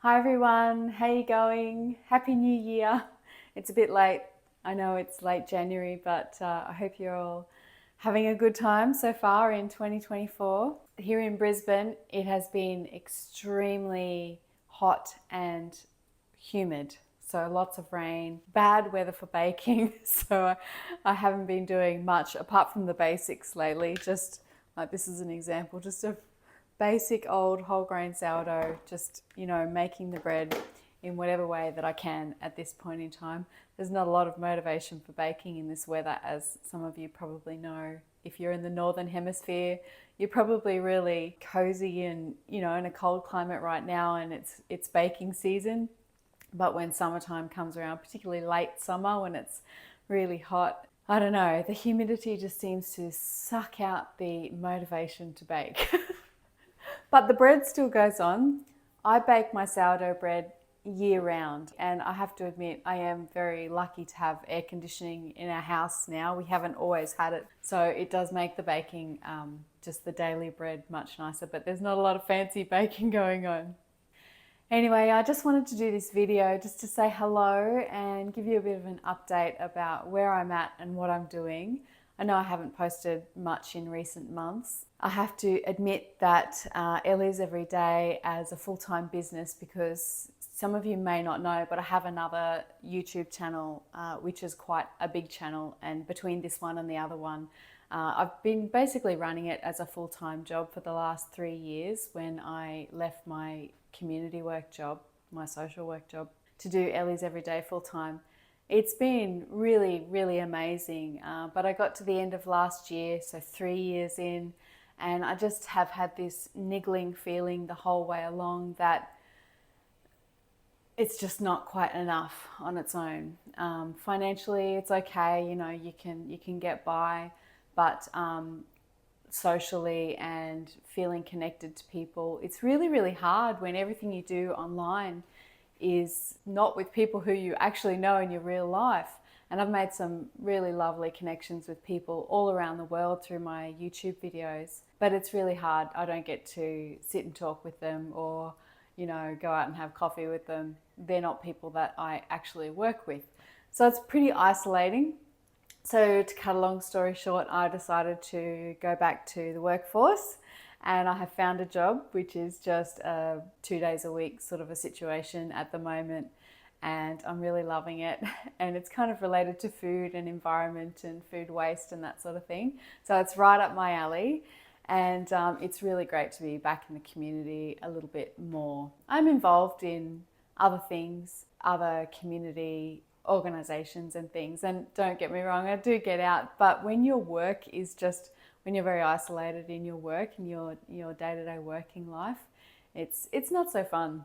Hi everyone, how you going? Happy New Year. It's a bit late. I know it's late January, but I hope you're all having a good time so far in 2024. Here in Brisbane, it has been extremely hot and humid. So lots of rain, bad weather for baking. So I haven't been doing much apart from the basics lately. Just like this is an example, just a basic old whole grain sourdough, just, making the bread in whatever way that I can at this point in time. There's not a lot of motivation for baking in this weather, as some of you probably know. If you're in the northern hemisphere, you're probably really cozy and, in a cold climate right now, and it's baking season. But when summertime comes around, particularly late summer when it's really hot, I don't know, the humidity just seems to suck out the motivation to bake. But the bread still goes on. I bake my sourdough bread year round, and I have to admit I am very lucky to have air conditioning in our house now. We haven't always had it, so it does make the baking, just the daily bread, much nicer, but there's not a lot of fancy baking going on. Anyway, I just wanted to do this video just to say hello and give you a bit of an update about where I'm at and what I'm doing. I know I haven't posted much in recent months. I have to admit that Elly's Every Day as a full-time business, because some of you may not know, but I have another YouTube channel, which is quite a big channel, and between this one and the other one, I've been basically running it as a full-time job for the last 3 years when I left my community work job, my social work job, to do Elly's Every Day full-time. It's been really, really amazing, but I got to the end of last year, so 3 years in, and I just have had this niggling feeling the whole way along that it's just not quite enough on its own. Financially, it's okay, you can get by, but socially and feeling connected to people, it's really, really hard when everything you do online is not with people who you actually know in your real life. And I've made some really lovely connections with people all around the world through my YouTube videos, but it's really hard. I don't get to sit and talk with them or, go out and have coffee with them. They're not people that I actually work with. So it's pretty isolating. So to cut a long story short, I decided to go back to the workforce, and I have found a job which is just 2 days a week sort of a situation at the moment, and I'm really loving it. And it's kind of related to food and environment and food waste and that sort of thing. So it's right up my alley, and it's really great to be back in the community a little bit more. I'm involved in other things, other community organizations and things, and don't get me wrong, I do get out, but when your work is just, when you're very isolated in your work and your day-to-day working life, it's not so fun.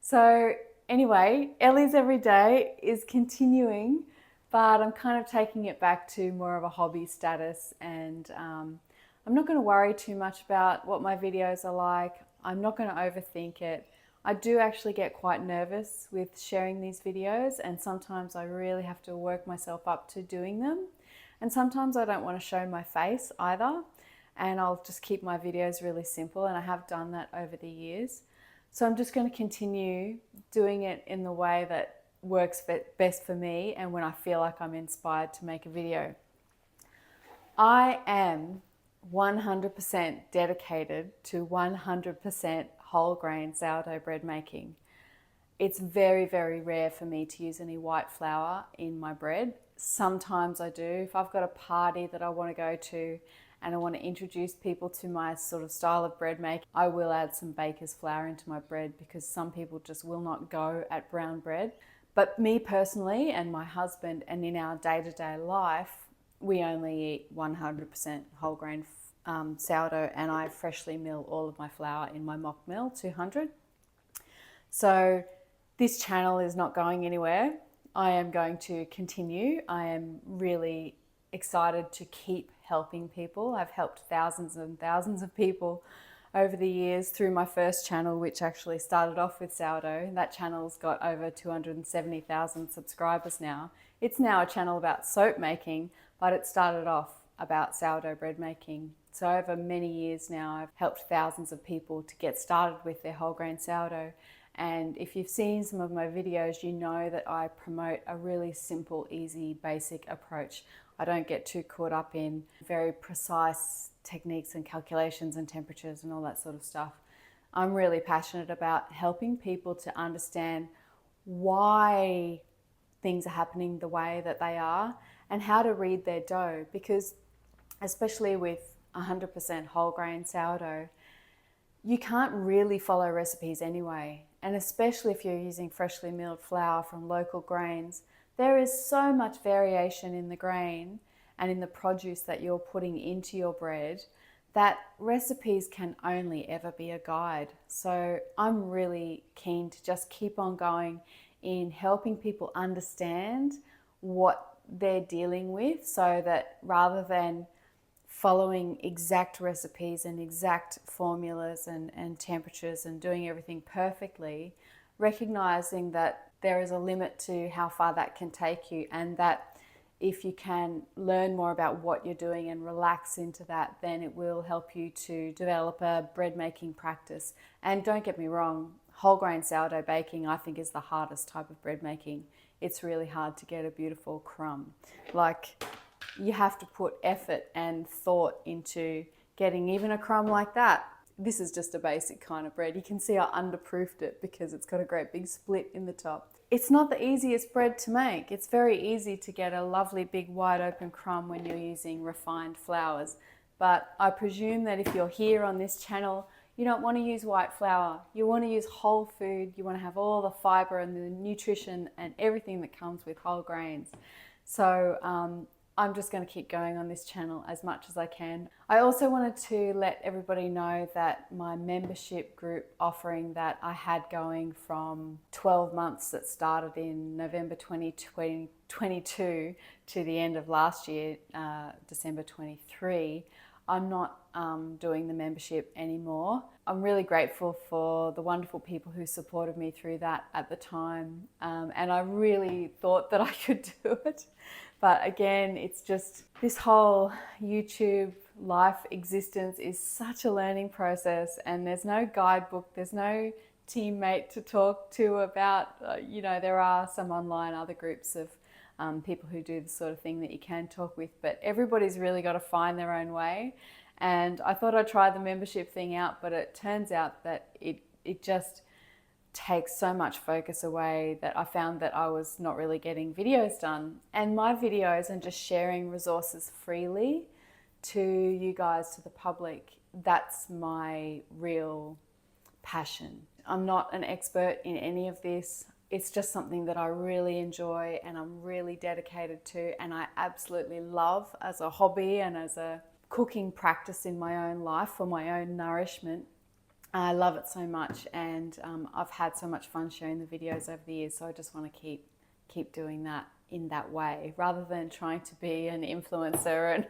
So anyway, Elly's Every Day is continuing, but I'm kind of taking it back to more of a hobby status, and I'm not going to worry too much about what my videos are like. I'm not going to overthink it. I do actually get quite nervous with sharing these videos, and sometimes I really have to work myself up to doing them. And sometimes I don't want to show my face either, and I'll just keep my videos really simple, and I have done that over the years. So I'm just going to continue doing it in the way that works best for me and when I feel like I'm inspired to make a video. I am 100% dedicated to 100% whole grain sourdough bread making. It's very, very rare for me to use any white flour in my bread. Sometimes I do. If I've got a party that I want to go to and I want to introduce people to my sort of style of bread making, I will add some baker's flour into my bread, because some people just will not go at brown bread. But me personally and my husband, and in our day-to-day life, we only eat 100% whole grain sourdough, and I freshly mill all of my flour in my mock mill 200. So this channel is not going anywhere. I am going to continue. I am really excited to keep helping people. I've helped thousands and thousands of people over the years through my first channel, which actually started off with sourdough. That channel's got over 270,000 subscribers now. It's now a channel about soap making, but it started off about sourdough bread making. So over many years now, I've helped thousands of people to get started with their whole grain sourdough. And if you've seen some of my videos, you know that I promote a really simple, easy, basic approach. I don't get too caught up in very precise techniques and calculations and temperatures and all that sort of stuff. I'm really passionate about helping people to understand why things are happening the way that they are and how to read their dough, because especially with 100% whole grain sourdough, you can't really follow recipes anyway. And especially if you're using freshly milled flour from local grains, there is so much variation in the grain and in the produce that you're putting into your bread that recipes can only ever be a guide. So I'm really keen to just keep on going in helping people understand what they're dealing with, so that rather than following exact recipes and exact formulas and temperatures and doing everything perfectly, recognizing that there is a limit to how far that can take you, and that if you can learn more about what you're doing and relax into that, then it will help you to develop a bread making practice. And don't get me wrong, whole grain sourdough baking I think is the hardest type of bread making. It's really hard to get a beautiful crumb. Like, you have to put effort and thought into getting even a crumb like that. This is just a basic kind of bread. You can see I underproofed it because it's got a great big split in the top. It's not the easiest bread to make. It's very easy to get a lovely big wide open crumb when you're using refined flours. But I presume that if you're here on this channel, you don't want to use white flour. You want to use whole food. You want to have all the fiber and the nutrition and everything that comes with whole grains. So I'm just going to keep going on this channel as much as I can. I also wanted to let everybody know that my membership group offering that I had going from 12 months that started in November 2022 to the end of last year, December 23, I'm not doing the membership anymore. I'm really grateful for the wonderful people who supported me through that at the time, and I really thought that I could do it. But again, it's just this whole YouTube life existence is such a learning process, and there's no guidebook, there's no teammate to talk to about, there are some online other groups of people who do the sort of thing that you can talk with, but everybody's really got to find their own way. And I thought I'd try the membership thing out, but it turns out that it just takes so much focus away that I found that I was not really getting videos done. And my videos and just sharing resources freely to you guys, to the public, that's my real passion. I'm not an expert in any of this. It's just something that I really enjoy and I'm really dedicated to, and I absolutely love as a hobby and as a cooking practice in my own life for my own nourishment. I love it so much, and I've had so much fun sharing the videos over the years, so I just want to keep doing that in that way, rather than trying to be an influencer and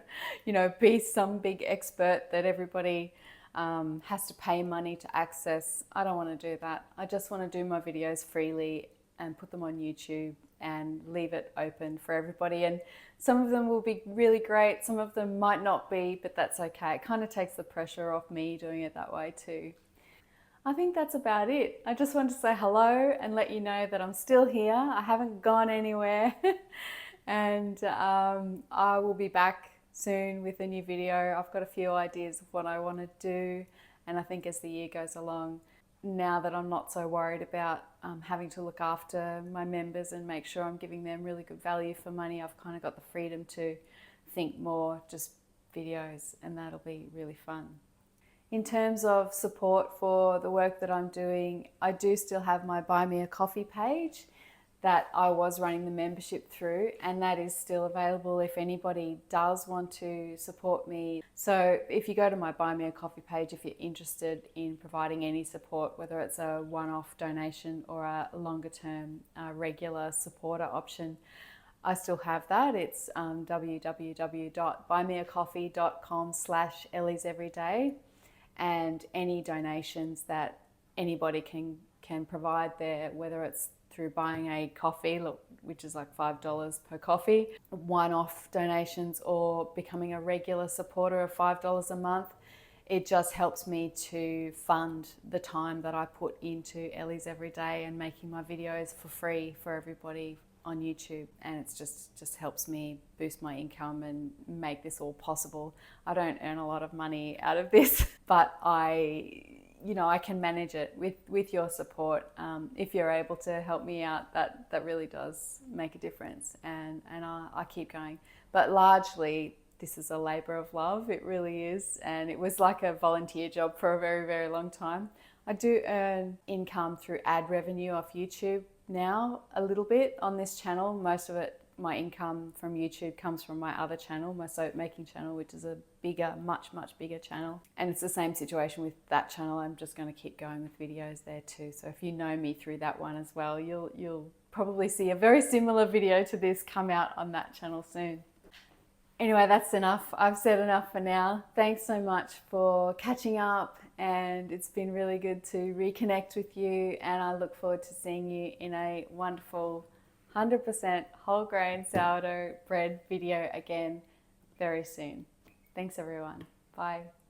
be some big expert that everybody has to pay money to access. I don't want to do that. I just want to do my videos freely and put them on YouTube and leave it open for everybody. And some of them will be really great, some of them might not be, but that's okay. It kind of takes the pressure off me doing it that way too. I think that's about it. I just wanted to say hello and let you know that I'm still here. I haven't gone anywhere. And I will be back soon with a new video. I've got a few ideas of what I want to do, and I think as the year goes along, now that I'm not so worried about having to look after my members and make sure I'm giving them really good value for money, I've kind of got the freedom to think more just videos, and that'll be really fun. In terms of support for the work that I'm doing, I do still have my Buy Me a Coffee page that I was running the membership through, and that is still available if anybody does want to support me. So if you go to my Buy Me a Coffee page, if you're interested in providing any support, whether it's a one-off donation or a longer term regular supporter option, I still have that. It's www.buymeacoffee.com/Elly'sEveryday. And any donations that anybody can provide there, whether it's through buying a coffee, which is like $5 per coffee, one-off donations, or becoming a regular supporter of $5 a month, it just helps me to fund the time that I put into Elly's every day and making my videos for free for everybody on YouTube, and it's just helps me boost my income and make this all possible. I don't earn a lot of money out of this, but I can manage it with your support. If you're able to help me out, that really does make a difference, and I keep going. But largely, this is a labor of love. It really is, and it was like a volunteer job for a very, very long time. I do earn income through ad revenue off YouTube now, a little bit on this channel. Most of it, my income from YouTube, comes from my other channel, my soap making channel, which is a bigger, much bigger channel. And it's the same situation with that channel. I'm just going to keep going with videos there too. So if you know me through that one as well, you'll probably see a very similar video to this come out on that channel soon. Anyway, that's enough. I've said enough for now. Thanks so much for catching up, and it's been really good to reconnect with you, and I look forward to seeing you in a wonderful 100% whole grain sourdough bread video again very soon. Thanks everyone. Bye.